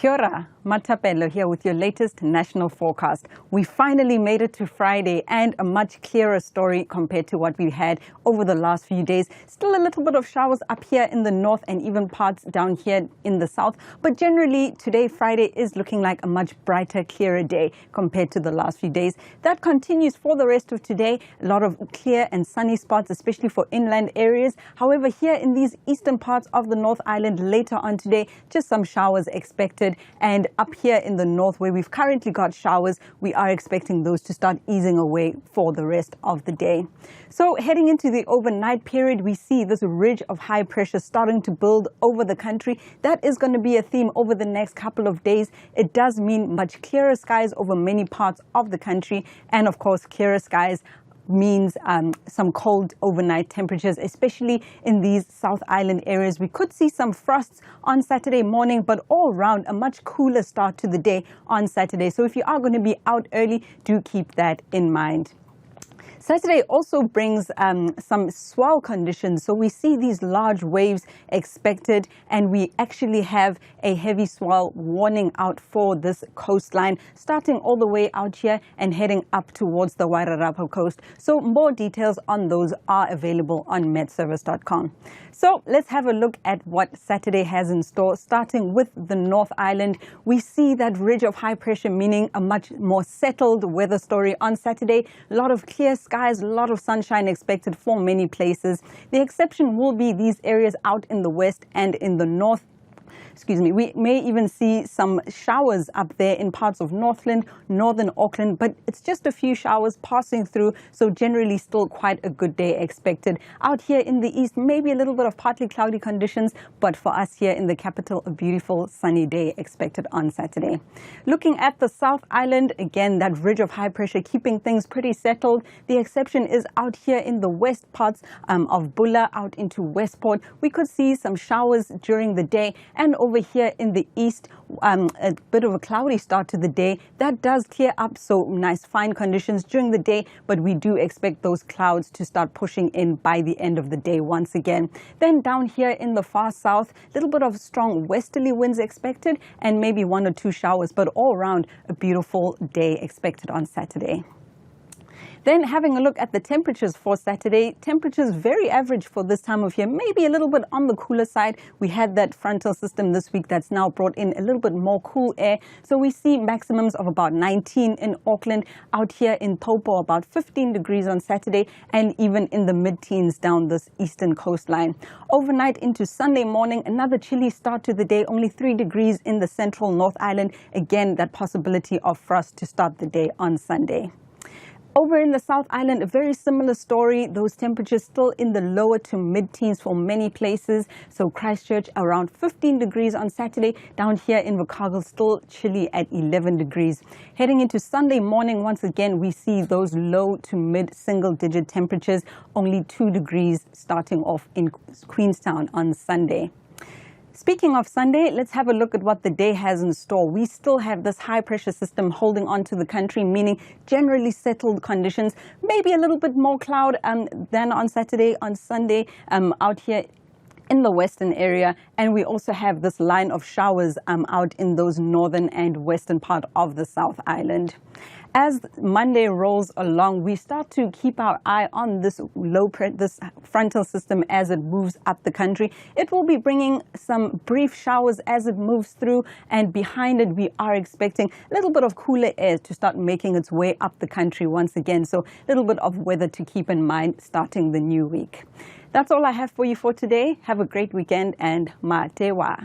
Kia ora, Matapelo here with your latest national forecast. We finally made it to Friday and a much clearer story compared to what we had over the last few days. Still a little bit of showers up here in the north and even parts down here in the south. But generally today, Friday, is looking like a much brighter, clearer day compared to the last few days. That continues for the rest of today. A lot of clear and sunny spots, especially for inland areas. However, here in these eastern parts of the North Island later on today, just some showers expected. And up here in the north where we've currently got showers, we are expecting those to start easing away for the rest of the day. So heading into the overnight period, we see this ridge of high pressure starting to build over the country. That is going to be a theme over the next couple of days. It does mean much clearer skies over many parts of the country, and of course clearer skies means some cold overnight temperatures, especially in these South Island areas. We could see some frosts on Saturday morning, but all around a much cooler start to the day on Saturday. So if you are going to be out early, do keep that in mind. Saturday also brings some swell conditions. So we see these large waves expected, and we actually have a heavy swell warning out for this coastline, starting all the way out here and heading up towards the Wairarapa coast. So more details on those are available on metservice.com. So let's have a look at what Saturday has in store. Starting with the North Island, we see that ridge of high pressure, meaning a much more settled weather story on Saturday. A lot of clear skies, a lot of sunshine expected for many places. The exception will be these areas out in the west and in the north. We may even see some showers up there in parts of Northland, northern Auckland, but it's just a few showers passing through, so generally still quite a good day expected. Out here in the east, maybe a little bit of partly cloudy conditions, but for us here in the capital, a beautiful sunny day expected on Saturday. Looking at the South Island, again, that ridge of high pressure keeping things pretty settled. The exception is out here in the west parts of Bulla, out into Westport. We could see some showers during the day, and over here in the east, a bit of a cloudy start to the day. That does clear up, so nice fine conditions during the day, but we do expect those clouds to start pushing in by the end of the day once again. Then down here in the far south, a little bit of strong westerly winds expected and maybe one or two showers, but all around a beautiful day expected on Saturday. Then having a look at the temperatures for Saturday, temperatures very average for this time of year, maybe a little bit on the cooler side. We had that frontal system this week that's now brought in a little bit more cool air. So we see maximums of about 19 in Auckland, out here in Taupo about 15 degrees on Saturday, and even in the mid-teens down this eastern coastline. Overnight into Sunday morning, another chilly start to the day, only 3 degrees in the central North Island. Again, that possibility of frost to start the day on Sunday. Over in the South Island, a very similar story. Those temperatures still in the lower to mid-teens for many places. So Christchurch around 15 degrees on Saturday. Down here in Invercargill, still chilly at 11 degrees. Heading into Sunday morning, once again, we see those low to mid single-digit temperatures. Only 2 degrees starting off in Queenstown on Sunday. Speaking of Sunday, let's have a look at what the day has in store. We still have this high pressure system holding on to the country, meaning generally settled conditions, maybe a little bit more cloud than on Saturday. On Sunday, out here in the western area, and we also have this line of showers out in those northern and western part of the South Island. As Monday rolls along, we start to keep our eye on this this frontal system as it moves up the country. It will be bringing some brief showers as it moves through, and behind it we are expecting a little bit of cooler air to start making its way up the country once again. So a little bit of weather to keep in mind starting the new week. That's all I have for you for today. Have a great weekend and ma te wa.